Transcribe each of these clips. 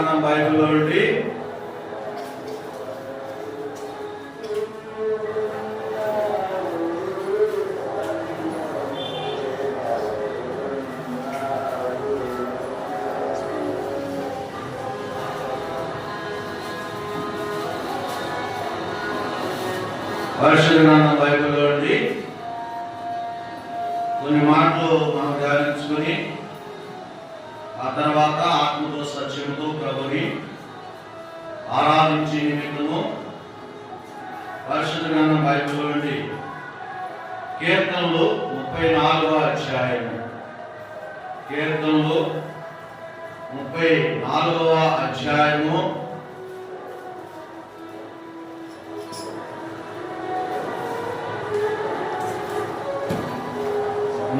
గ్రంథం బైబిల్లో నుండి పరిశుద్ధ గ్రంథం బైబిల్లో నుండి కొన్ని మాటలు మనం ధ్యానించుకొని ఆ తర్వాత ఆత్మతో సత్యముతో ప్రభుని ఆరాధించే నిమిత్తము పరిశుద్ధ గ్రంథం బైబిల్లో నుండి కీర్తనలు 34వ అధ్యాయము కీర్తనలు 34వ అధ్యాయము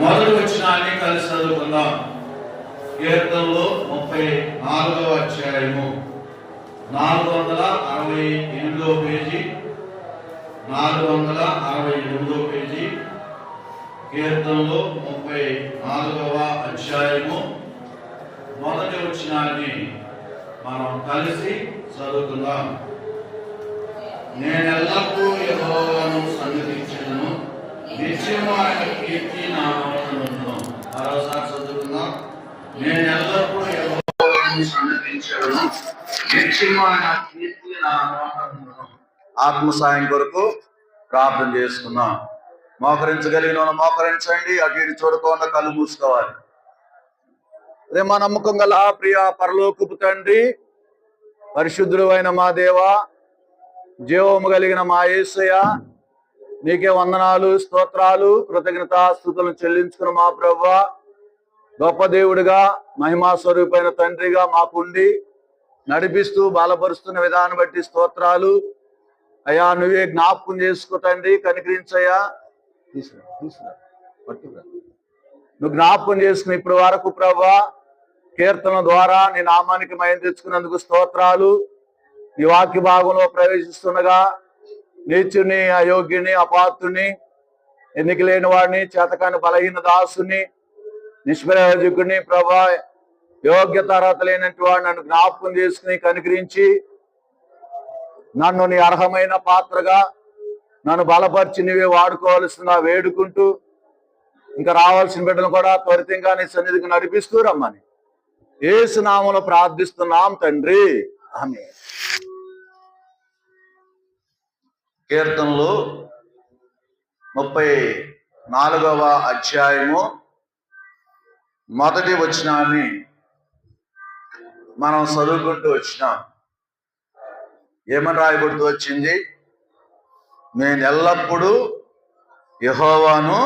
మొదటి వచనాన్ని కలిసి చదువుకుందాం. కీర్తనలు 34వ అధ్యాయము 468వ పేజీ 468వ పేజీ కీర్తనలు 34వ అధ్యాయము మొదటి వచనాన్ని మనం కలిసి చదువుకుందాం. నేను ఎల్లప్పుడూ యెహోవాను సన్నిధించెదను, నిత్యము ఆయన కీర్తి నా నోట నుండును. మరోసారి చదువుకుందాం. నేను ఎల్లప్పుడూ యెహోవాను సన్నిధించెదను, నిత్యము ఆయన కీర్తి నా నోట నుండును. ఆత్మ సాయం కొరకు ప్రార్థన చేసుకున్నాం. మోకరించగలిగిన మోకరించండి, అటు ఇటు చూడకుండా కళ్ళు మూసుకోవాలి. ప్రేమ నమ్మకం గల ప్రియ పరలోకపు తండ్రి, పరిశుద్ధుడు అయిన మా దేవా, జీవము కలిగిన మా యేసయ్య, నీకే వందనాలు, స్తోత్రాలు, కృతజ్ఞతాస్తుతులను చెల్లించుకున్న మా ప్రభువా, గొప్ప దేవుడిగా మహిమా స్వరూపైన తండ్రిగా మాకుండి నడిపిస్తూ బలపరుస్తున్న విధానం బట్టి స్తోత్రాలు అయ్యా. నువ్వే జ్ఞాపకం చేసుకో తండ్రి, కనికరించయ్యా. నువ్వు జ్ఞాపకం చేసుకుని ఇప్పటి వరకు ప్రభువా కీర్తన ద్వారా నీ నామానికి మహిమ తెచ్చుకున్నందుకు స్తోత్రాలు. నీ వాక్య భాగంలో ప్రవేశిస్తుండగా నీచుని, అయోగ్యుని, అపాత్రుని, ఎన్నిక లేని వాడిని, చేతకాని బలహీన దాసుని, నిష్ప్రయోజకుడిని ప్రభా, యోగ్యత అర్హత లేనటువంటి వాడు నన్ను జ్ఞాపకం చేసుకుని కనికరించి నన్ను నీ అర్హమైన పాత్రగా నన్ను బలపరిచి నీవే వాడుకోవాల్సిన వేడుకుంటూ ఇంకా రావాల్సిన బిడ్డలు కూడా త్వరితంగా నీ సన్నిధికి నడిపిస్తూ రమ్మని యేసు నామములో ప్రార్థిస్తున్నాం తండ్రి, ఆమేన్. కీర్తనలు 34వ అధ్యాయము మొదటి వచనాన్ని మనం చదువుకుంటూ వచ్చినాం. ఏమని రాయబడుతూ వచ్చింది? నేను ఎల్లప్పుడూ యెహోవాను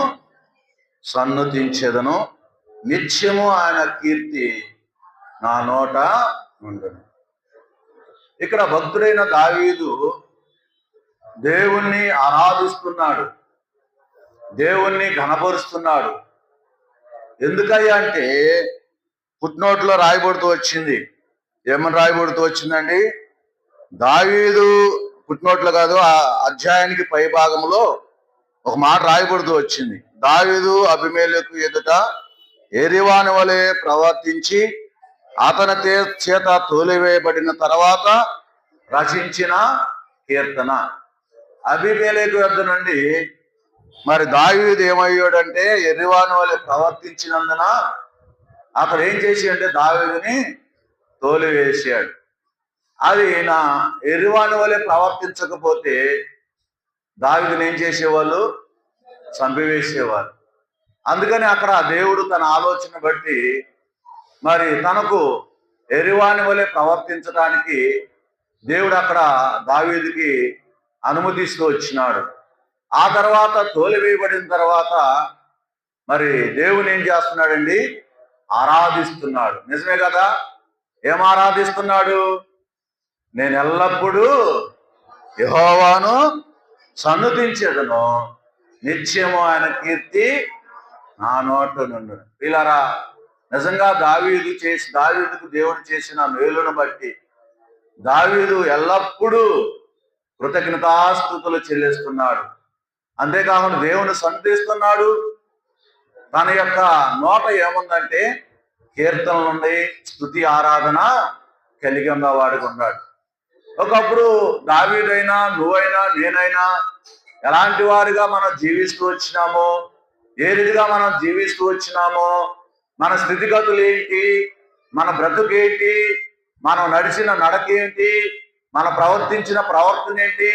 సన్నుతించెదను, నిత్యము ఆయన కీర్తి నా నోట ఉండును. ఇక్కడ భక్తుడైన దావీదు దేవుణ్ణి ఆరాధిస్తున్నాడు, దేవుణ్ణి ఘనపరుస్తున్నాడు. ఎందుకయ్యా అంటే ఫుట్నోట్లో రాయబడుతూ వచ్చింది. ఏమని రాయబడుతూ వచ్చిందండి? దావీదు ఫుట్నోట్లో కాదు, ఆ అధ్యాయానికి పై భాగంలో ఒక మాట రాయబడుతూ వచ్చింది. దావీదు అబీమెలెకు ఎదుట యెరివాని వలె ప్రవర్తించి అతని చేత తోలివేయబడిన తర్వాత రచించిన కీర్తన. అబీమెలెకు యొద్ద నుండి మరి దావీదు ఏమయ్యాడంటే యెరివాని వలె ప్రవర్తించినందున అతడు ఏం చేసి అంటే దావీదుని తోలివేసాడు. అది నా యెరివాని వలె ప్రవర్తించకపోతే దావీదుని ఏం చేసేవాళ్ళు? చంపివేసేవారు. అందుకని అక్కడ దేవుడు తన ఆలోచన బట్టి మరి తనకు యెరివాని వలె ప్రవర్తించడానికి దేవుడు అక్కడ దావీదుకి అనుమతిస్తూ వచ్చినాడు. ఆ తర్వాత తోలివేయబడిన తర్వాత మరి దేవుని ఏం చేస్తున్నాడండి? ఆరాధిస్తున్నాడు. నిజమే కదా? ఏం ఆరాధిస్తున్నాడు? నేను ఎల్లప్పుడూ యెహోవాను సన్నుతించెదను, నిత్యము ఆయన కీర్తి నా నోట నుండును. వీళ్ళారా, నిజంగా దావీదుకు దేవుడు చేసిన మేలును బట్టి దావీదు ఎల్లప్పుడూ కృతజ్ఞతాస్తుతులు చెల్లిస్తున్నాడు. అంతేకాకుండా దేవుని సన్నిధిస్తున్నాడు. తన యొక్క నోట ఏముందంటే కీర్తనలు ఉన్నాయి, స్తుతి ఆరాధన కలిగి ఉన్నవాడుగా ఉన్నాడు. ఒకప్పుడు దావీదైనా, నువ్వైనా, నేనైనా ఎలాంటి వారిగా మనం జీవిస్తూ వచ్చినామో, ఏ రీతిగా మనం జీవిస్తూ వచ్చినామో, మన స్థితిగతులు ఏంటి, మన బ్రతుకేంటి, మనం నడిచిన నడకేంటి, మన ప్రవర్తించిన ప్రవర్తన ఏంటి,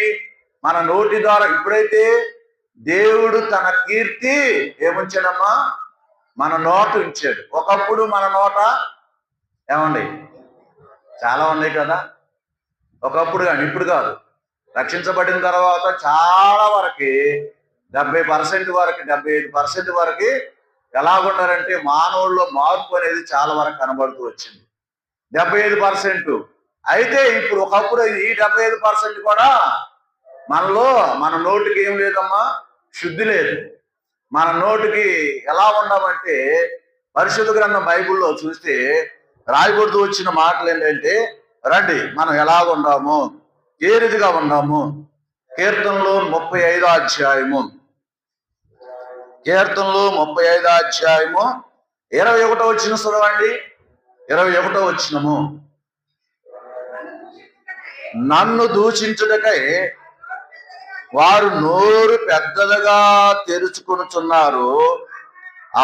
మన నోటి ద్వారా ఇప్పుడైతే దేవుడు తన కీర్తి ఏముంచాడమ్మా, మన నోట ఉంచాడు. ఒకప్పుడు మన నోట ఏమండి చాలా ఉన్నాయి కదా, ఒకప్పుడు కానీ ఇప్పుడు కాదు. రక్షించబడిన తర్వాత చాలా వరకు 70% వరకు 75% వరకు ఎలాగున్నారంటే మానవుల్లో మార్పు అనేది చాలా వరకు కనబడుతూ వచ్చింది. 75%. అయితే ఇప్పుడు ఒకప్పుడు ఈ 75% కూడా మనలో, మన నోటికి ఏం లేదమ్మా, శుద్ధి లేదు. మన నోటికి ఎలా ఉన్నామంటే పరిశుద్ధ గ్రంథం బైబిల్లో చూస్తే రాయబడుతూ వచ్చిన మాటలు ఏంటంటే, రండి మనం ఎలా ఉన్నాము, ఏ రీతిగా ఉన్నాము. కీర్తనలు 35వ అధ్యాయము, కీర్తనలు 35వ అధ్యాయము 21వ వచనం చదవండి. 21వ వచనము, నన్ను దూషించుటకై వారు నోరు పెద్దలుగా తెరుచుకొనుచున్నారు.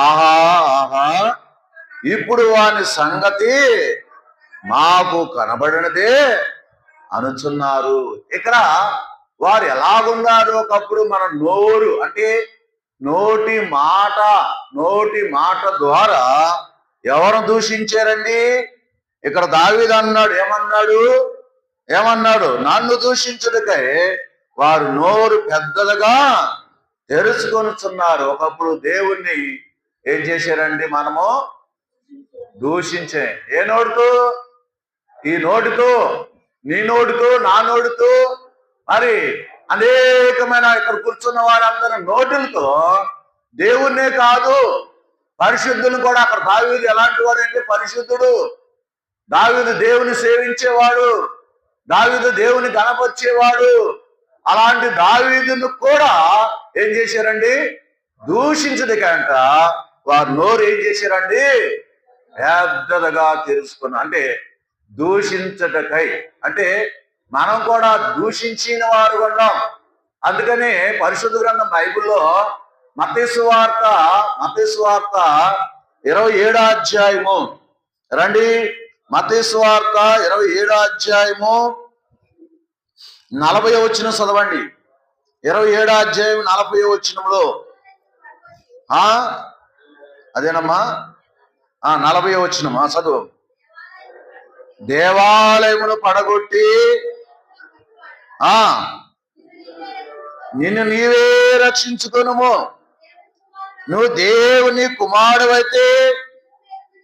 ఆహా ఆహా, ఇప్పుడు వాని సంగతి మాకు కనబడినదే అనుచున్నారు. ఇక్కడ వారు ఎలాగున్నారు, ఒకప్పుడు మన నోరు అంటే నోటి మాట ద్వారా ఎవరు దూషించారండి? ఇక్కడ దావీదు అన్నాడు, ఏమన్నాడు? నన్ను దూషించుటకై వారు నోరు పెద్దలుగా తెరుచుకొనుచున్నారు. ఒకప్పుడు దేవుణ్ణి ఏం చేశారండి, మనము దూషించే. ఏ నోటితో? ఈ నోటితో, నీ నోటితో, నా నోటితో, మరి అనేకమైన ఇక్కడ కూర్చున్న వారందరూ నోటులతో దేవుణ్ణే కాదు పరిశుద్ధులు కూడా. అక్కడ దావీదు ఎలాంటి వాడు అంటే పరిశుద్ధుడు. దావీదు దేవుని సేవించేవాడు, దావీదు దేవుని గణపరిచేవాడు. అలాంటి దావీదును కూడా ఏం చేశారండి, దూషించదుకంట వారు నోరు ఏం చేశారండి, పెద్దదిగా తెరుచుకున్నా. అంటే దూషించటకై, అంటే మనం కూడా దూషించిన వారు ఉన్నాం. అందుకని పరిశుద్ధ గ్రంథం బైబిల్లో మత్తయి సువార్త 27వ అధ్యాయము, రండి మత్తయి సువార్త 27వ అధ్యాయము 40వ వచనం చదవండి. 27వ అధ్యాయం 40వ వచనంలో, అదేనమ్మా 40వ వచనం చదువు. దేవాలయమును పడగొట్టి నిన్ను నీవే రక్షించుకొనుము, నువ్వు దేవుని కుమారుడైతే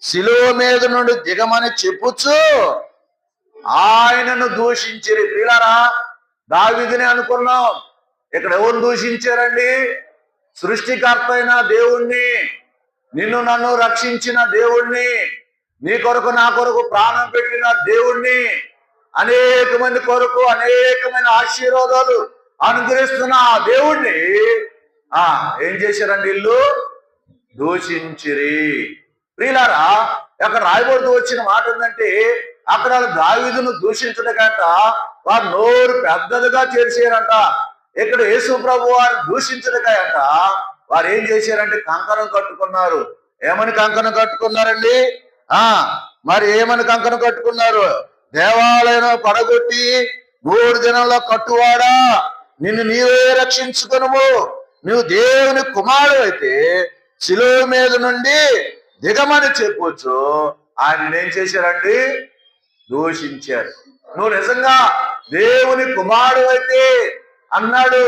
శిలువ మీద నుండి దిగమని చెప్పుచ్చు ఆయనను దూషించిరి. ప్రియులారా, దావీదుని అనుకున్నాం. ఇక్కడ ఎవరు దూషించారండి? సృష్టికర్త అయిన దేవుణ్ణి, నిన్ను నన్ను రక్షించిన దేవుణ్ణి, నీ కొరకు నా కొరకు ప్రాణం పెట్టిన దేవుణ్ణి, అనేక మంది కొరకు అనేకమైన ఆశీర్వాదాలు అనుగ్రహిస్తున్న ఆ దేవుణ్ణి ఏం చేశారండి? వీళ్ళు దూషించిరి. ప్రియులారా, అక్కడ రాయబడుతూ వచ్చిన మాట ఏంటంటే, అక్కడ దావీదును దూషించడకంట వారు నోరు పెద్దదిగా చేర్చారంట. ఇక్కడ యేసు ప్రభు వారు దూషించడకంట వారు ఏం చేశారంటే కంకణం కట్టుకున్నారు. ఏమని కంకణం కట్టుకున్నారండి? మరి ఏమని కంకణం కట్టుకున్నారు? దేవాలయం పడగొట్టి 3 దినంలో కట్టువాడా, నిన్ను నీవే రక్షించుకొనుము, నువ్వు దేవుని కుమారుడు అయితే శిలువ మీద నుండి దిగమని చెప్పొచ్చు. ఆయన ఏం చేశారండి? దూషించారు. నువ్వు నిజంగా దేవుని కుమారుడు అయితే అన్నాడు.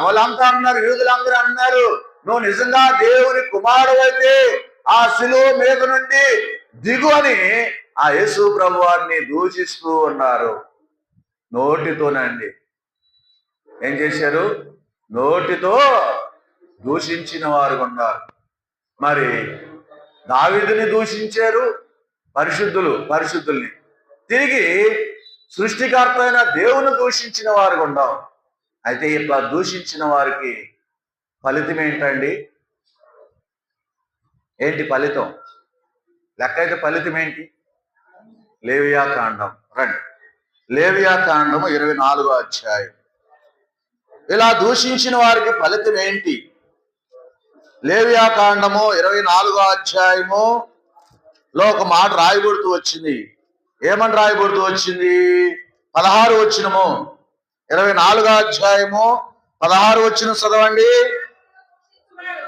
వాళ్ళంతా అన్నారు, యూదులందరూ అన్నారు, నువ్వు నిజంగా దేవుని కుమారుడు అయితే ఆ శిలువ మీద నుండి దిగు అని ఆ యేసు ప్రభు వారిని దూషిస్తూ ఉన్నారు. నోటితోనండి ఏం చేశారు? నోటితో దూషించిన వారు ఉన్నారు. మరి దావీదుని దూషించారు పరిశుద్ధుల్ని. తిరిగి సృష్టికర్త అయిన దేవుని దూషించిన వారు ఉన్నాం. అయితే ఇట్లా దూషించిన వారికి ఫలితం ఏంటండి? ఏంటి ఫలితం? లెక్క అయితే ఫలితం ఏంటి? లేవియా కాండం రండి. లేవియా కాండము 24వ అధ్యాయం. ఇలా దూషించిన వారికి ఫలితం ఏంటి? లేవియా కాండము 24వ అధ్యాయము లో ఒక మాట రాయబడుతూ వచ్చింది. ఏమని రాయబడుతూ వచ్చింది? 16 వచనము, 24వ అధ్యాయము 16 వచనం చదవండి.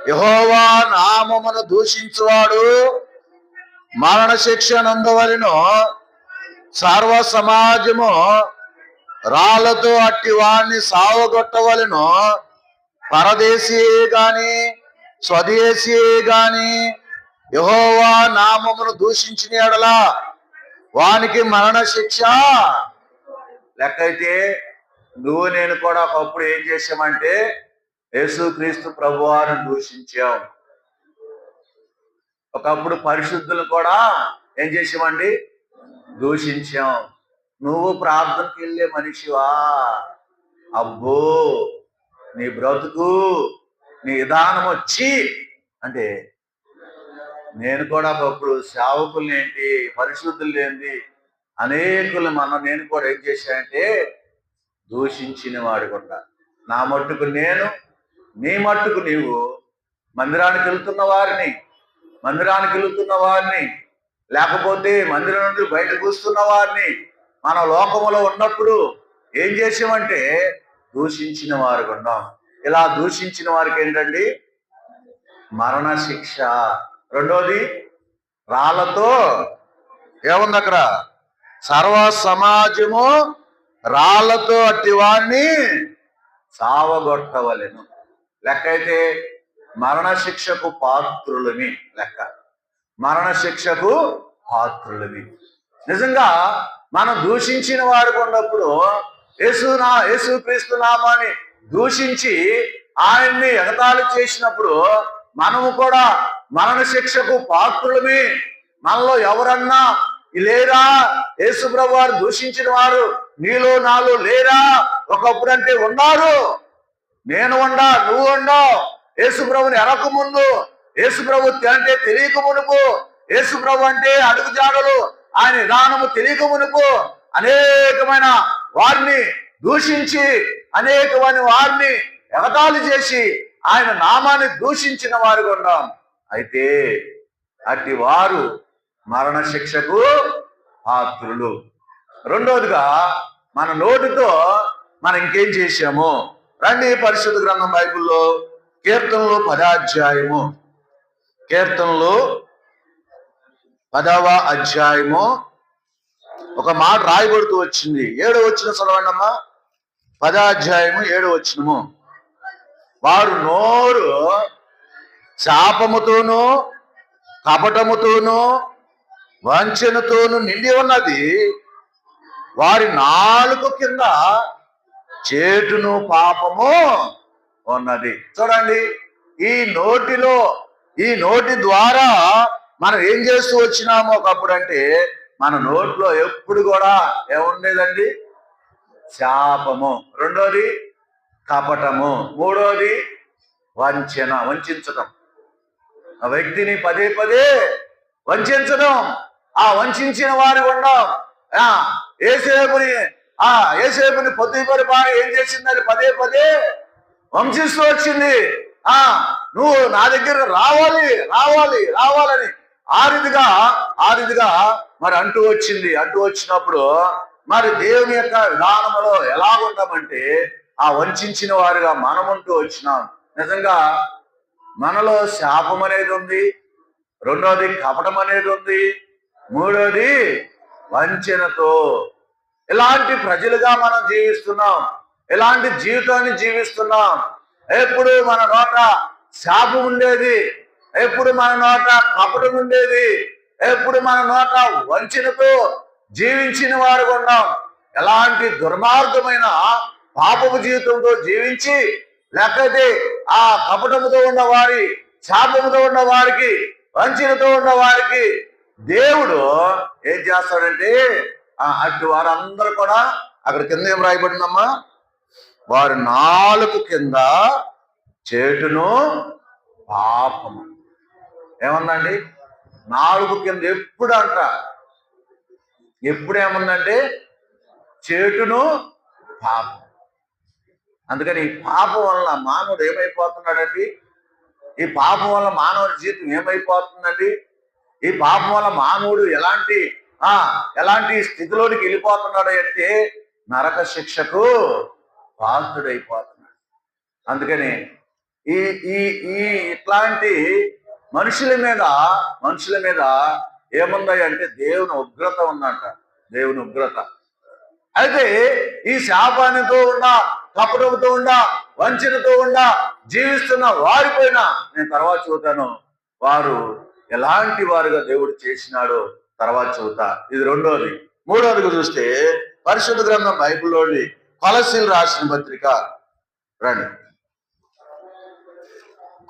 యెహోవా నామమును దూషించువాడు మరణ శిక్ష నందవలెను, సర్వ సమాజము రాళ్లతో అట్టి వాణ్ణి సావగొట్టవలెను. పరదేశీయే గాని స్వదేశీయే గాని యెహోవా నామమును దూషించిన యెడల వానికి మరణ శిక్ష. లెక్కైతే నువ్వు నేను కూడా ఒకప్పుడు ఏం చేసామంటే యేసుక్రీస్తు ప్రభువారిని దూషించాం. ఒకప్పుడు పరిశుద్ధులు కూడా ఏం చేసామండి? దూషించాం. నువ్వు ప్రార్థనకి వెళ్ళే మనిషివా? అబ్బో నీ బ్రతుకు నీ విధానం వచ్చి అంటే నేను కూడా ఒకప్పుడు సేవకులు ఏంటి పరిశుద్ధులు ఏంటి అనేకులు నేను కూడా ఏం చేశానంటే దూషించిన వాడు కూడా. నా మట్టుకు నేను, నీ మట్టుకు నీవు మందిరానికి వెళ్తున్న వారిని లేకపోతే మందిరం నుండి బయటకు వస్తున్న వారిని మన లోకములో ఉన్నప్పుడు ఏం చేసామంటే దూషించిన వారు ఉన్నాం. ఇలా దూషించిన వారికి ఏంటండి? మరణ శిక్ష. రెండోది రాళ్లతో ఏముంది అక్కడ? సర్వ సమాజము రాళ్లతో అట్టి వారిని సావగొట్టవలెను. లెక్క అయితే మరణ శిక్షకు పాత్రులమి లెక్క. మరణ శిక్షకు పాత్రులమి. నిజంగా మనం దూషించిన వారు ఉన్నప్పుడు యేసుక్రీస్తు నామాన్ని దూషించి ఆయన్ని ఎగతాళి చేసినప్పుడు మనము కూడా మరణ శిక్షకు పాత్రులమి. మనలో ఎవరన్నా లేరా యేసుప్రభు వారు దూషించిన వారు నీలో నాలో లేరా? ఒకప్పుడు అంటే ఉన్నారు. నేను ఉండా, నువ్వు ఉండవు. యేసుప్రభుని ఎరక ముందు, యేసుప్రభు అంటే తెలియక మునుపు, యేసుప్రభు అంటే అడుగు జాడలు ఆయన విధానము తెలియక మునుపు అనేకమైన వారిని దూషించి అనేకమైన వారిని ఎగతాళి చేసి ఆయన నామాన్ని దూషించిన వారు ఉన్నాం. అయితే అట్టి వారు మరణ శిక్షకు పాత్రులు. రెండోదిగా మన నోటితో మనం ఇంకేం చేశాము? రండి పరిశుద్ధ గ్రంథం బైబిల్లో కీర్తనలు 10వ అధ్యాయము, కీర్తనలు 10వ అధ్యాయము ఒక మాట రాయబడుతూ వచ్చింది. 7వ వచనం చదవండి అమ్మా. 10వ అధ్యాయము 7వ వచనము. వారు నోరు శాపముతోనూ కపటముతోనూ వంచనతోనూ నిండి ఉన్నది, వారి నాలుక కింద చేటును పాపము ఉన్నది. చూడండి, ఈ నోటి ద్వారా మనం ఏం చేస్తూ వచ్చినామో ఒకప్పుడు అంటే మన నోట్లో ఎప్పుడు కూడా ఏముండేదండి? శాపము. రెండోది కపటము. మూడోది వంచడం. ఆ వ్యక్తిని పదే పదే వంచడం. ఆ వంచిన వారి ఉండం. ఏసేపుని పొద్దుపరి బాగా ఏం చేసిందని పదే పదే వంచిస్తూ వచ్చింది. నువ్వు నా దగ్గర రావాలని ఆ రీతిగా మరి అంటూ వచ్చినప్పుడు మరి దేవుని యొక్క విధానంలో ఎలా ఉంటామంటే ఆ వంచిన వారుగా మనముంటూ వచ్చినాం. నిజంగా మనలో శాపం అనేది ఉంది, రెండోది కపటం అనేది ఉంది, మూడోది వంచనతో. ఇలాంటి ప్రజలుగా మనం జీవిస్తున్నాం, ఇలాంటి జీవితాన్ని జీవిస్తున్నాం. ఎప్పుడు మన నోట శాపం ఉండేది, ఎప్పుడు మన నోట కపటం ఉండేది, ఎప్పుడు మన నోట వంచనతో జీవించిన వారు ఉన్నాం. ఎలాంటి దుర్మార్గమైన పాపపు జీవితంతో జీవించి లేకపోతే ఆ కపటముతో ఉన్న వారి, శాపముతో ఉన్న వారికి, వంచనతో ఉన్న వారికి దేవుడు ఏం చేస్తాడంటే అటు వారందరూ కూడా అక్కడ కింద ఏం రాయబడిందమ్మా? వారి నాలుక కింద చేటును పాపము. ఏమన్నండి? నాలుగు కింద ఎప్పుడు అంట ఎప్పుడేముందంటే చేటును పాపం. అందుకని ఈ పాపం వల్ల మానవుడు ఏమైపోతున్నాడండి? ఈ పాపం వల్ల మానవుడి జీవితం ఏమైపోతుందండి? ఈ పాపం వల్ల మానవుడు ఎలాంటి స్థితిలోనికి వెళ్ళిపోతున్నాడు అంటే నరక శిక్షకు పాత్రుడైపోతున్నాడు. అందుకని ఈ ఈ ఈ ఇట్లాంటి మనుషుల మీద ఏముంది అంటే దేవుని ఉగ్రత ఉందంట. దేవుని ఉగ్రత. అయితే ఈ శాపానితో కపటంతో వంచనతో జీవిస్తున్న వారిపైన నేను తర్వాత చూతాను, వారు ఎలాంటి వారుగా దేవుడు చేసినాడో తర్వాత చూతా. ఇది రెండోది. మూడోదిగా చూస్తే పరిశుద్ధ గ్రంథం బైబిల్లోని కొలస్సీలు రాసిన పత్రిక రండి.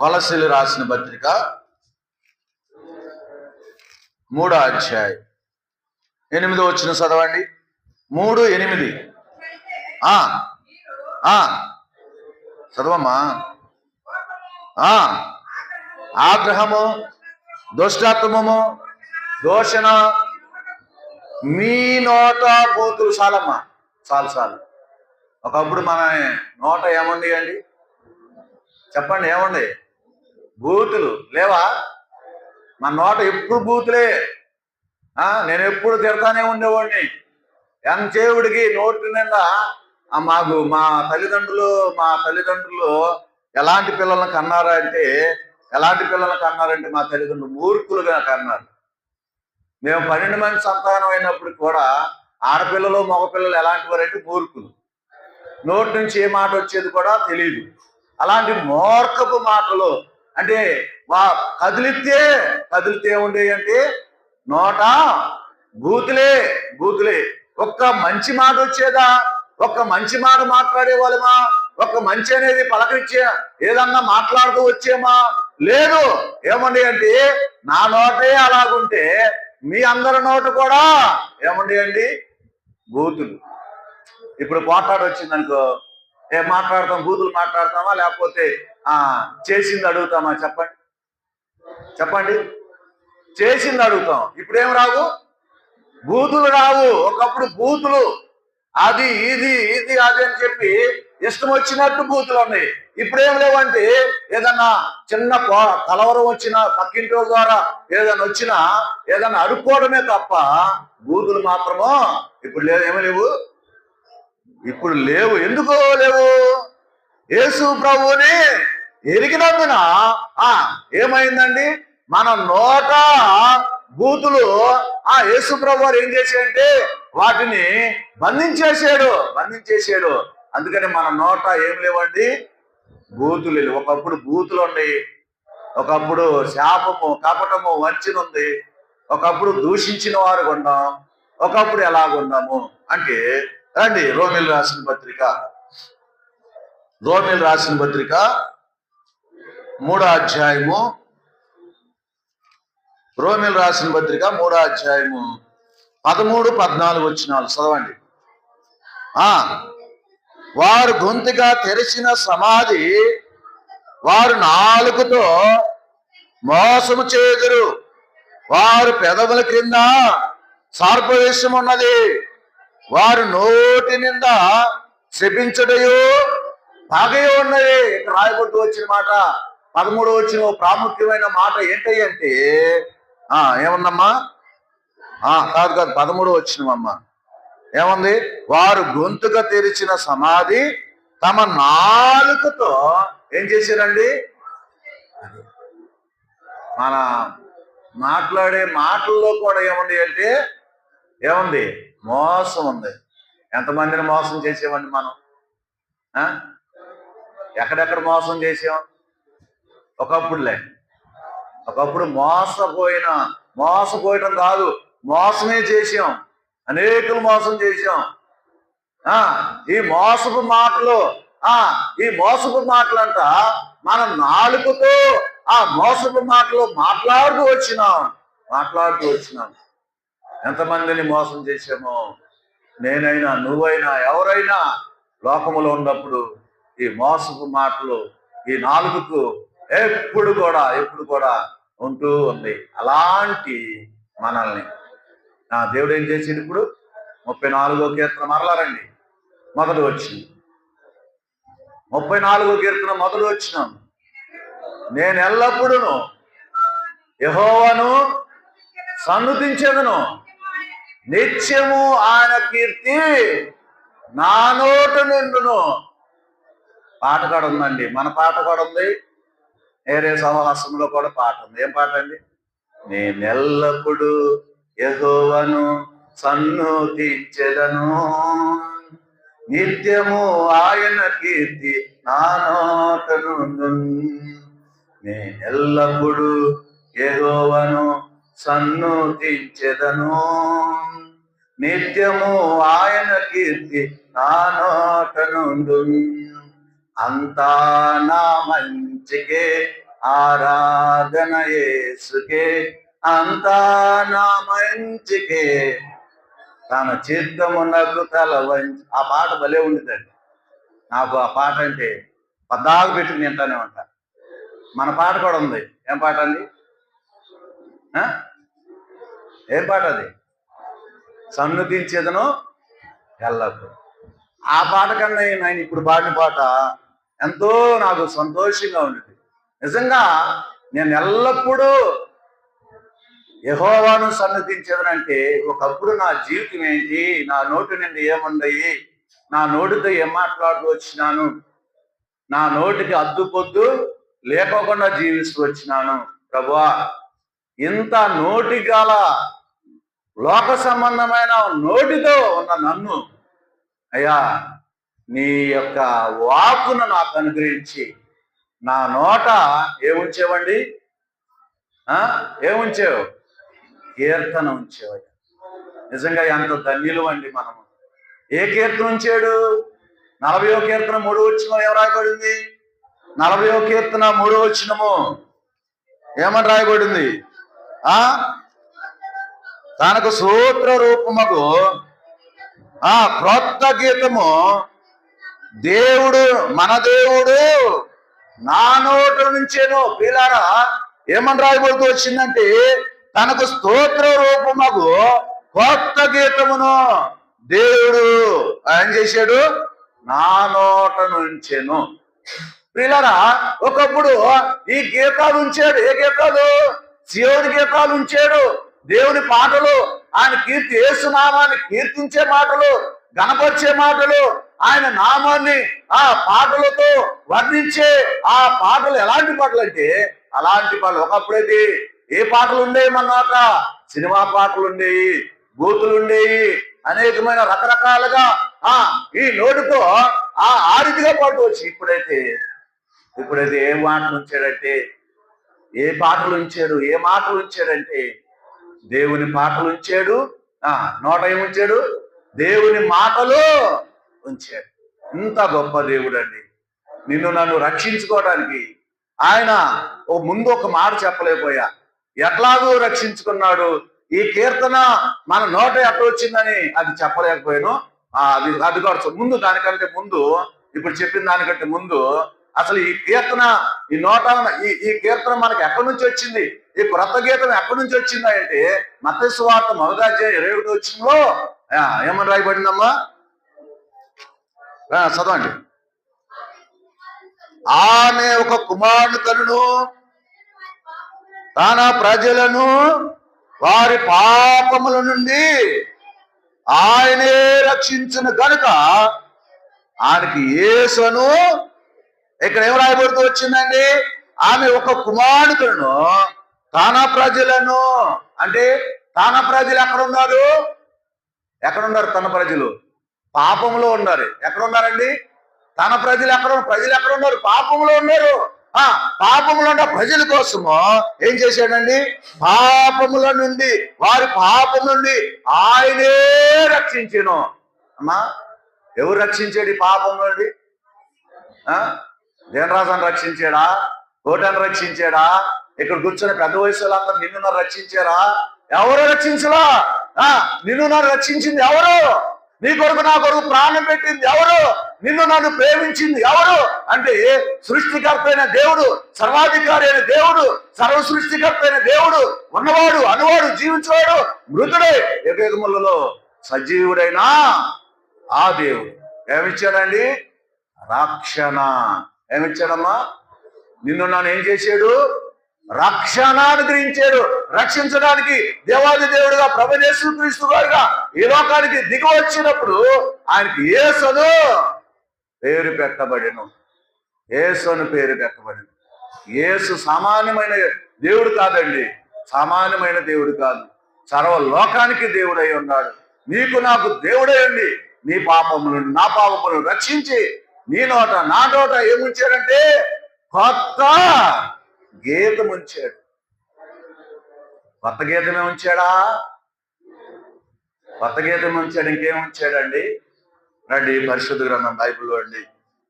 కొలస్సీలు రాసిన పత్రిక 3వ అధ్యాయం 8వ వచనం చదవండి. 3:8 చదవమ్మా. ఆగ్రహము, దుష్టత్వము, దూషణ మీ నోట బూతులు. చాలమ్మా, చాలు. ఒకప్పుడు మన నోట ఏముంది అండి? చెప్పండి, ఏముంది? బూతులు లేవా? మన నోట ఎప్పుడు బూతులే. నేను ఎప్పుడు తిడతానే ఉండేవాడిని. ఎంతసేవుడికి నోటి నిండా మా తల్లిదండ్రులు ఎలాంటి పిల్లలను కన్నారంటే మా తల్లిదండ్రులు మూర్ఖులుగా కన్నారు. మేము 12 మంది సంతానం అయినప్పుడు కూడా ఆడపిల్లలు మగపిల్లలు ఎలాంటి వారంటే మూర్ఖులు. నోటి నుంచి ఏ మాట వచ్చేది కూడా తెలియదు. అలాంటి మూర్ఖపు మాటలు అంటే కదిలితే ఉండేవి అంటే నోట బూతులే. ఒక్క మంచి మాట వచ్చేదా? ఒక్క మంచి మాట మాట్లాడే వాళ్ళమా? ఒక్క మంచి అనేది పలకరించే ఏదన్నా మాట్లాడుతూ వచ్చేమా? లేదు. ఏమండి అంటే నా నోటే అలాగుంటే మీ అందరి నోటు కూడా ఏమండి అండి బూతులు. ఇప్పుడు పోట్లాడు వచ్చింది అనుకో, ఏం మాట్లాడతాం? బూతులు మాట్లాడతామా లేకపోతే చేసింది అడుగుతామా? చెప్పండి. చేసింది అడుగుతాం. ఇప్పుడేం రావు? బూతులు రావు. ఒకప్పుడు బూతులు అది ఇది అది అని చెప్పి ఇష్టం వచ్చినట్టు బూతులు ఉన్నాయి. ఇప్పుడేం లేవంటే ఏదన్నా చిన్న కలవరం వచ్చినా, పక్కింటి ద్వారా ఏదన్నా అడుక్కోవడమే తప్ప బూతులు మాత్రమో ఇప్పుడు ఏమీ లేవు. ఇప్పుడు లేవు. ఎందుకో లేవు? యేసు ప్రభువుని ఎరిగినందున ఏమైందండి? మన నోట బూతులు యేసు ప్రభు వారు ఏం చేశాడంటే వాటిని బంధించేసాడు. అందుకని మన నోట ఏం లేవండి? బూతులు. ఒకప్పుడు బూతులు ఉన్నాయి. ఒకప్పుడు శాపము, కపటము, వంచన ఉంది. ఒకప్పుడు దూషించిన వారు ఉన్నాం. ఒకప్పుడు ఎలాగున్నాము అంటే రండి రోమిల్ రాసిన పత్రిక 3వ అధ్యాయము. రోమిల్ రాసిన పత్రిక 3వ అధ్యాయము 13-14 వచనాలు చదవండి. వారు గొంతుగా తెరిచిన సమాధి వారు నాలుకతో మోసము చేదురు. వారు పెదవుల క్రింద సర్పవిషం ఉన్నది. వారు నోటి నిండా శపించడయో బాగయో ఉన్నది. ఇక్కడ రాయబడుతూ వచ్చిన మాట 13 వచ్చిన ప్రాముఖ్యమైన మాట ఏంటంటే ఏముందమ్మా? కాదు 13 వచ్చినమ్మా. ఏముంది? వారు గొంతుగా తెరిచిన సమాధి తమ నాలుకతో ఏం చేశారండి? మన మాట్లాడే మాటల్లో కూడా ఏముంది అంటే మోసం ఉంది. ఎంతమందిని మోసం చేసామండి మనం? ఎక్కడెక్కడ మోసం చేసాం? ఒకప్పుడు మోసపోయటం కాదు, మోసమే చేసాం. అనేకులు మోసం చేసాం. ఈ మోసపు మాటలంట మన నాలుకతో మోసపు మాటలు మాట్లాడుతూ వచ్చినాం. ఎంతమందిని మోసం చేసామో నేనైనా, నువ్వైనా, ఎవరైనా లోకములో ఉన్నప్పుడు ఈ మోసపు మాటలు ఈ నాలుగుకు ఎప్పుడు కూడా ఉంటూ ఉంది. అలాంటి మనల్ని దేవుడు ఏం చేసిండు ఇప్పుడు? 34వ కీర్తన మరలా రండి, మొదలు వచ్చింది. 34వ కీర్తన మొదలు వచ్చినాం. నేను ఎల్లప్పుడూ యెహోవాను సన్నుతించెదను, నిత్యము ఆయన కీర్తి నా నోట నిండును. పాట కూడా ఉందండి, మన పాట కూడా ఉంది, వేరే సహవాసంలో కూడా పాట ఉంది. ఏం పాట అండి? నేనెల్లప్పుడు యెహోవాను సన్నుతించెదను, నిత్యము ఆయన కీర్తి నా నోట నుండును. నేనెల్లప్పుడు యెహోవాను సన్నుతించెదను, నిత్యము ఆయన కీర్తి నా నోట నుండును. అంతా నా మంచికే ఆరాధన యేసుకే, అంతా నా మంచికే తన చిత్తమునకు తల వంచి. ఆ పాట భలే ఉండిద్దండి. నాకు ఆ పాట అంటే పద్దాకు పెట్టుకుని వింటానే ఉంటా. మన పాట కూడా ఉంది. ఏం పాట అండి? ఏం పాట అది? సన్నుతించెదను ఎల్లప్పుడు. ఆ పాట కన్నా నేను ఇప్పుడు పాడిన పాట ఎంతో నాకు సంతోషంగా ఉండేది. నిజంగా నేను ఎల్లప్పుడూ యెహోవాను సన్నుతించెదనంటే, ఒకప్పుడు నా జీవితం ఏంటి, నా నోటి నుండి ఏముండయి, నా నోటితో ఏం మాట్లాడుతూ వచ్చినాను, నా నోటికి అద్దు పొద్దు లేకోకుండా జీవిస్తూ వచ్చినాను. ప్రభువా, ఇంత నోటి గల లోక సంబంధమైన నోటితో ఉన్న నన్ను అయ్యా నీ యొక్క వాక్కును నాకు అనుగ్రహించి నా నోట ఏముంచేవండి? ఏముంచేవు? కీర్తన ఉంచేవా. నిజంగా ఎంత ధన్యులు అండి మనము. ఏ కీర్తన ఉంచాడు? 40వ కీర్తన 3వ వచనం ఏం రాయబడింది? 40వ కీర్తన 3వ వచనము ఏమని రాయబడింది? తనకు సూత్ర రూపముకు క్రొత్త గీతము దేవుడు, మన దేవుడు నా నోట నుంచేను. ప్రియులారా, ఏమని రాయబడుతూ వచ్చిందంటే, తనకు స్తోత్ర రూపముకు కొత్త గీతమును దేవుడు ఏం చేశాడు? నా నోట నుంచెను. ప్రియులారా, ఒకప్పుడు ఈ గీతాలు ఉంచాడు. ఏ గీతాలు? సియోని గీతాలు ఉంచాడు. దేవుని పాటలు, ఆయన కీర్తి, యేసు నామాన్ని కీర్తించే మాటలు, గణపరిచే మాటలు, ఆయన నామాన్ని ఆ పాటలతో వర్ణించే ఆ పాటలు. ఎలాంటి పాటలు అంటే అలాంటి పాటలు. ఒకప్పుడైతే ఏ పాటలు ఉండేవి అన్నమాట? సినిమా పాటలు ఉండేవి, బూతులు ఉండేవి, అనేకమైన రకరకాలుగా ఈ నోటితో ఆ రీతిగా పాటు వచ్చి. ఇప్పుడైతే ఏ మాటలు ఉంచాడంటే, ఏ పాటలు ఉంచాడు, ఏ మాటలు ఉంచాడంటే దేవుని పాటలు ఉంచాడు. నోట ఏముంచాడు? దేవుని మాటలు ఉంచాడు. ఇంత గొప్ప దేవుడు అండి. నిన్ను నన్ను రక్షించుకోవడానికి ఆయన ముందు ఒక మాట చెప్పలేకపోయా. ఎట్లాగూ రక్షించుకున్నాడు. ఈ కీర్తన మన నోట ఎట్లా వచ్చిందని అది చెప్పలేకపోయాను. అది కూడా ముందు, దానికంటే ముందు, ఇప్పుడు చెప్పిన దానికంటే ముందు అసలు ఈ కీర్తన, ఈ నోట, ఈ కీర్తన మనకి ఎక్కడి నుంచి వచ్చింది, ఈ క్రొత్త గీతం ఎక్కడి నుంచి వచ్చిందా అంటే మత్తయి సువార్త 1వ అధ్యాయం 21వ వచనంలో ఏమని రాయబడిందమ్మా? చదవండి. ఆమె ఒక కుమారుని కనును, తన ప్రజలను వారి పాపముల నుండి ఆయనే రక్షించును గనుక ఆయనకి యేసును. ఇక్కడ ఏం రాయబడుతూ వచ్చిందండి? ఆమె ఒక కుమారుడును, తన ప్రజలను. అంటే తన ప్రజలు ఎక్కడున్నారు? తన ప్రజలు పాపంలో ఉన్నారు. ఎక్కడున్నారండి? తన ప్రజలు ఎక్కడున్నారు? పాపంలో ఉన్నారు. పాపములో ఉన్న ప్రజల కోసము ఏం చేశాడండి? పాపముల నుండి, వారి పాపం నుండి ఆయనే రక్షించెను. అమ్మా, ఎవరు రక్షించాడు ఈ పాపం నుండి? దేనరాజాన్ని రక్షించాడా? కోటను రక్షించాడా? ఇక్కడ కూర్చొని పెద్ద వయసు వాళ్ళందరూ నిన్ను రక్షించారా? ఎవరు రక్షించలా? నిన్ను రక్షించింది ఎవరు? నీ కొరకు నా కొరకు ప్రాణం పెట్టింది ఎవరు? నిన్ను నన్ను ప్రేమించింది ఎవరు అంటే సృష్టికర్త అయిన దేవుడు, సర్వాధికారి అయిన దేవుడు, సర్వ సృష్టికర్త అయిన దేవుడు, ఉన్నవాడు, అనువాడు, జీవించేవాడు, మృతుడే, యుగయుగములలో సజీవుడైనా ఆ దేవుడు ఏమిచ్చాడండి? రక్షణ. ఏమిచ్చాడమ్మా? నిన్ను నన్ను ఏం చేశాడు? రక్షణ అనుగ్రహించాడు. రక్షించడానికి దేవాది దేవుడుగా ప్రభువైన యేసుక్రీస్తు గారుగా ఈ లోకానికి దిగి వచ్చినప్పుడు ఆయనకి యేసును పేరు పెట్టబడెను. యేసును పేరు పెట్టబడెను. యేసు సామాన్యమైన దేవుడు కాదండి, సామాన్యమైన దేవుడు కాదు, సర్వ లోకానికి దేవుడై ఉన్నాడు. నీకు నాకు దేవుడై ఉండి నీ పాపములను నా పాపములను రక్షించి నీ నోట నా నోట ఏముంచాడంటే కొత్త గీతం ఉంచాడు. కొత్త గీతమే ఉంచాడా? కొత్త గీతం ఉంచాడు. ఇంకేం ఉంచాడండి? రండి పరిశుద్ధ గ్రంథం బైబిల్లో అండి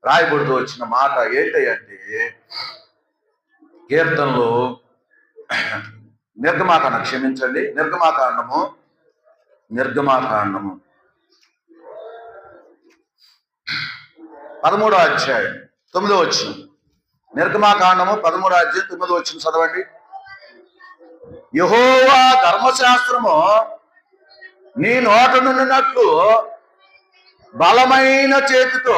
రాయబడుతూ వచ్చిన మాట ఏంటంటే కీర్తనలు నిర్గమాకాండం, క్షమించండి, నిర్గమాకాండము 13వ అధ్యాయం 9వ వచనం. నిర్గమాకాండము 13వ అధ్యాయం 9వ వచనం చదవండి. యెహోవా ధర్మశాస్త్రము నీ నోట నుండినట్లు బలమైన చేతితో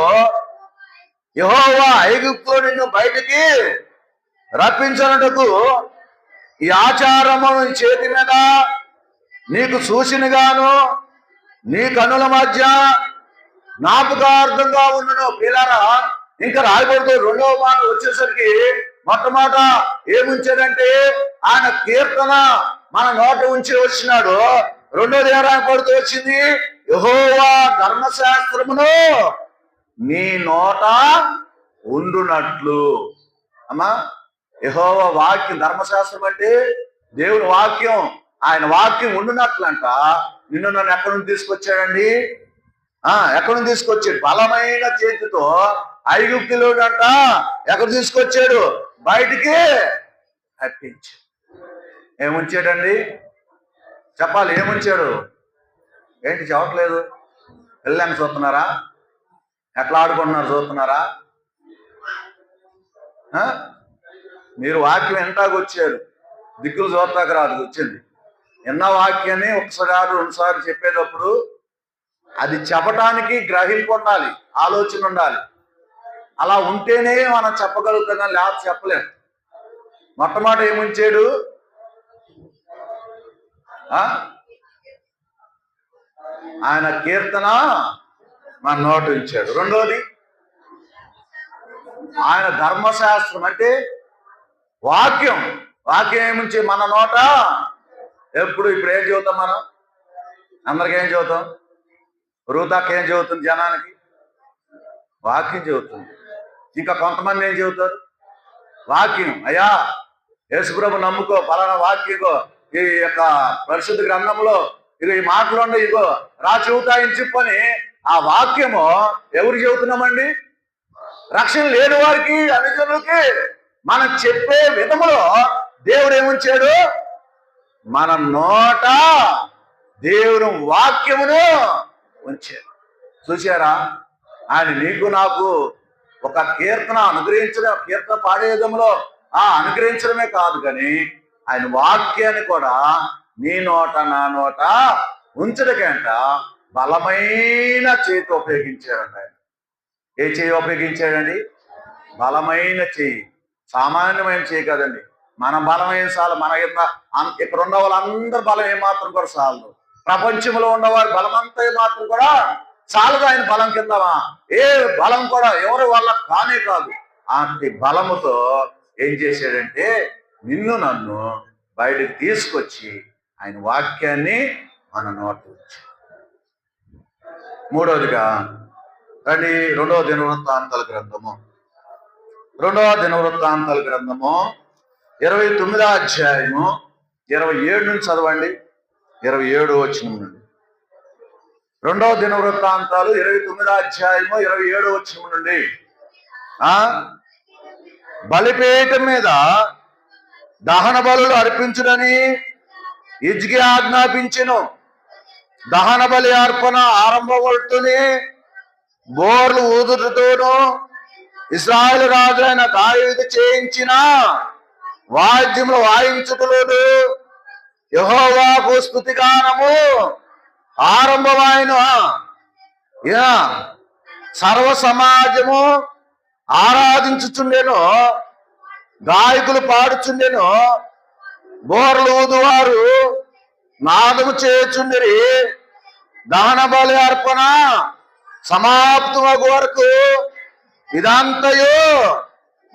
యెహోవా ఐగుప్తులో నిన్ను బయటికి రప్పించనుటకు ఈ ఆచారము నీ చేతి మీద నీకు సూచనగాను నీ కన్నుల మధ్య జ్ఞాపకార్థంగా ఉండను. పిల్లరా, ఇంకా రాయబడుతూ రెండవ మాట వచ్చేసరికి మొట్టమొదట ఏముంచాడంటే ఆయన కీర్తన మన నోట ఉంచి వచ్చినాడు. రెండోది ఏం రాయబడుతూ వచ్చింది? యెహోవా ధర్మశాస్త్రమును నీ నోట ఉండునట్లు. అమ్మా, యెహోవా వాక్యం, ధర్మశాస్త్రం అంటే దేవుని వాక్యం, ఆయన వాక్యం ఉండునట్లంట. నిన్ను నన్ను ఎక్కడి నుంచి తీసుకొచ్చాడండి? ఎక్కడి నుంచి తీసుకొచ్చాడు? బలమైన చేతితో ఐగుప్తులో అంట ఎక్కడ తీసుకొచ్చాడు? బయటికి రప్పించాడు. ఏముంచాడండి? చెప్పాలి, ఏముంచాడు? ఏంటి చెప్పట్లేదు? పిల్లలని చూస్తున్నారా? ఎట్లా ఆడుకుంటున్నారు చూస్తున్నారా? మీరు వాక్యం ఎంటాకు వచ్చారు, దిక్కులు చూస్తాక రాదు వచ్చింది. ఎన్న వాక్యాన్ని ఒకసారి రెండుసార్లు చెప్పేటప్పుడు అది చెప్పటానికి గ్రహింపు ఉండాలి, ఆలోచన ఉండాలి. అలా ఉంటేనే మనం చెప్పగలుగుతాం, కానీ లేకపోతే చెప్పలేం. మొట్టమొదటి ఏముంచాడు? ఆయన కీర్తన మన నోట ఉంచాడు. రెండోది ఆయన ధర్మశాస్త్రం అంటే వాక్యం. వాక్యం ఏముంచి మన నోట ఎప్పుడు. ఇప్పుడు ఏం చదువుతాం మనం? అందరికి ఏం చదువుతాం? రూతాకి ఏం చదువుతుంది? జనానికి వాక్యం చదువుతుంది. ఇంకా కొంతమంది ఏం చెబుతారు? వాక్యం. అయ్యా యేసుప్రభు నమ్ముకో, పలానా వాక్యకో, ఈ యొక్క పరిశుద్ధ గ్రంథంలో ఇగో ఈ మాటలు ఇగో రా చెబుతాయని చెప్పని ఆ వాక్యము ఎవరు చెబుతున్నామండి? రక్షణ లేని వారికి, అనుజనులకి మనం చెప్పే విధములో దేవుడు ఏముంచాడు? మన నోట దేవుని వాక్యమును ఉంచాడు. చూసారా? ఆయన నీకు నాకు ఒక కీర్తన అనుగ్రహించడం, కీర్తన పాడే విధంలో అనుగ్రహించడమే కాదు, కానీ ఆయన వాక్యాన్ని కూడా నీ నోట నా నోట ఉంచడకంట బలమైన చేతి ఉపయోగించాడంట. ఆయన ఏ చేయి ఉపయోగించాడండి? బలమైన చేయి. సామాన్యమైన చేయి కదండి. మన బలమైన సాలు. మన ఇక్కడ ఉన్న వాళ్ళందరూ బలం ఏమాత్రం కూడా సాలదు. ప్రపంచంలో ఉన్నవారి బలమంతా మాత్రం కూడా చాలదు ఆయన బలం కిందమా. ఏ బలం కూడా ఎవరి వల్ల కానే కాదు. అంత బలముతో ఏం చేశాడంటే నిన్ను నన్ను బయటకు తీసుకొచ్చి ఆయన వాక్యాన్ని మన నోట ఉంచాడు. మూడవదిగా రండి, రెండవ దినవృత్తాంతాల గ్రంథము 29వ అధ్యాయము 27 నుంచి చదవండి. 27 వచనం నుండి. రెండవ దినవృత్తాంతాలు 29వ అధ్యాయము 27 వచనం నుండి. బలిపీఠం మీద దహన బలులు అర్పించుడని హిజ్కియా ఆజ్ఞాపించెను. దహన బలి అర్పణ ఆరంభమవుతూనే బోర్లు ఊదుతోనూ ఇశ్రాయేలు రాజు అయిన దావీదు చేయించిన వాద్యములు వాయించుటలోను యెహోవాకు స్తుతిగానము ఆరంభమైన సర్వ సమాజము ఆరాధించుచుండెను, గాయకులు పాడుచుండెను, బోర్లు ఊదువారు నాదము చేయుచుండిరి. దహన బలి అర్పణ సమాప్తమగు వరకు ఇదంతయు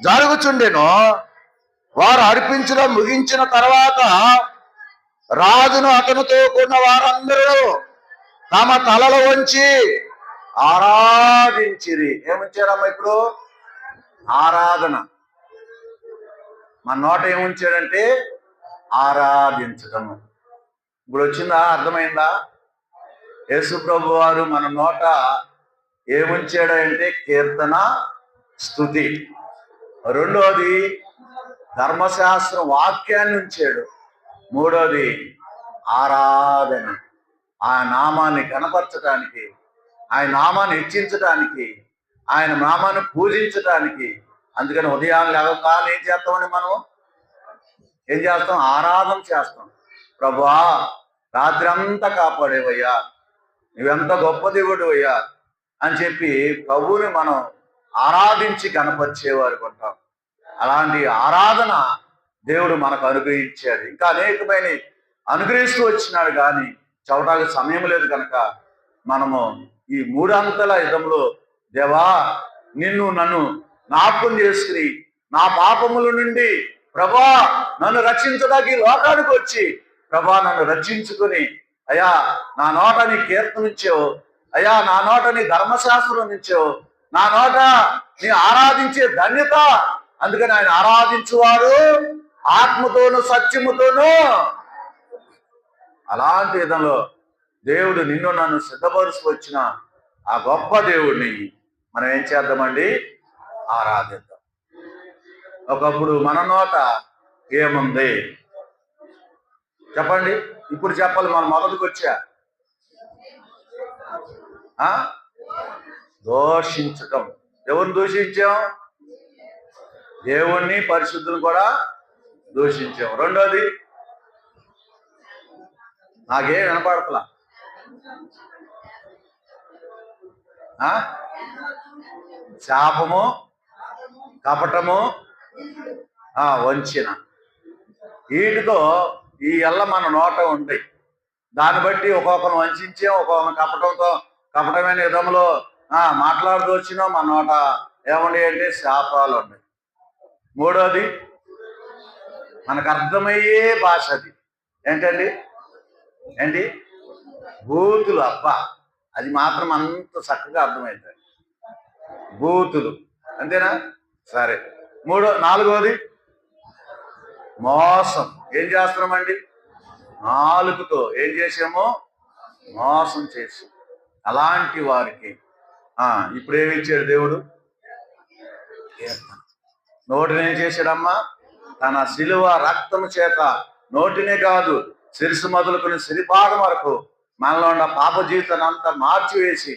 జరుగుచుండెను. వారు అర్పించడం ముగించిన తర్వాత రాజును అతనితో కూడిన వారందరూ తమ తలలు వంచి ఆరాధించిరి. ఏముంచారమ్మా ఇప్పుడు? ఆరాధన. మన నోట ఏముంచాడంటే ఆరాధించటము. ఇప్పుడు వచ్చిందా? అర్థమైందా? యేసు ప్రభు వారు మన నోట ఏముంచాడంటే కీర్తన, స్తుతి. రెండోది ధర్మశాస్త్రం వాక్యాన్ని ఉంచాడు. మూడోది ఆరాధన, ఆ నామాన్ని కనపరచడానికి, ఆయన నామాన్ని హెచ్చించడానికి, ఆయన నామాన్ని పూజించడానికి. అందుకని ఉదయాన్ని లేవగానే ఏం చేస్తామని మనం ఏం చేస్తాం? ఆరాధన చేస్తాం. ప్రభువా, రాత్రి అంతా కాపాడేవయ్యా, నువ్వెంత గొప్ప దేవుడు అయ్యా అని చెప్పి ప్రభువుని మనం ఆరాధించి కనపరిచేవారు కొంటాం. అలాంటి ఆరాధన దేవుడు మనకు అనుగ్రహించాడు. ఇంకా అనేకమైన అనుగ్రహిస్తూ వచ్చినాడు, కానీ చవటానికి సమయం లేదు కనుక మనము ఈ మూడంతల యుద్ధంలో దేవా నన్ను జ్ఞాపకం చేసుకుని నా పాపముల నుండి ప్రభా నన్ను రక్షించడానికి లోకానికి వచ్చి ప్రభా నన్ను రక్షించుకుని అయ్యా నా నోట నీ కీర్తనిచ్చావు, అయ్యా నా నోట నీ ధర్మశాస్త్రం ఇచ్చావు, నా నోట నీ ఆరాధించే ధన్యత. అందుకని ఆయన ఆరాధించువారు ఆత్మతోనూ సత్యముతోనూ. అలాంటి విధంలో దేవుడు నిన్ను నన్ను సిద్ధపరుచు వచ్చిన ఆ గొప్ప దేవుడిని మనం ఏం చేద్దామండి? ఆరాధిద్దాం. ఒకప్పుడు మన నోట ఏముంది చెప్పండి? ఇప్పుడు చెప్పాలి. మనం మొదటికి వచ్చా దోషించటం. ఎవరిని దూషించాం? దేవుణ్ణి, పరిశుద్ధులను కూడా దూషించాం. రెండోది నాకేం వినపడతలా, శాపము, కపటము, వంచిన. వీటితో ఈ ఎల్ల మన నోట ఉంది. దాన్ని బట్టి ఒక్కొక్కరు వంచాం, ఒక్కొక్కరు కపటమైన విధంలో మాట్లాడుతూ వచ్చినా మన నోట ఏముండే అంటే శాపాలు ఉన్నాయి. మూడోది మనకు అర్థమయ్యే భాష. అది ఏంటి? బూతులు. అబ్బా, అది మాత్రం అంత చక్కగా అర్థమవుతుంది. బూతులు, అంతేనా? సరే. నాలుగోది మోసం. ఏం చేస్తున్నామండి? నాలుగుతో ఏం చేసామో మోసం చేసి. అలాంటి వారికి ఇప్పుడు ఏమి ఇచ్చాడు దేవుడు? కీర్తన. నోటిని ఏం చేశాడమ్మా? తన శిలువ రక్తము చేత నోటినే కాదు, శిరసు మొదలుకుని సిరిపాదం వరకు మనలో ఉన్న పాప జీవితాన్ని అంతా మార్చివేసి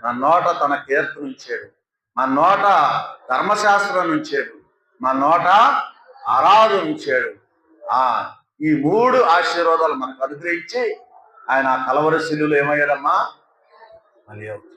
మన నోట తన కీర్తన ఉంచాడు, మన నోట ధర్మశాస్త్రం ఉంచాడు, మన నోట ఆరాధన ఉంచాడు. ఈ మూడు ఆశీర్వాదాలు మనకు అనుగ్రహించి ఆయన కలవరి శిలువలో ఏమయ్యాడమ్మా? బలి అవుతాడు.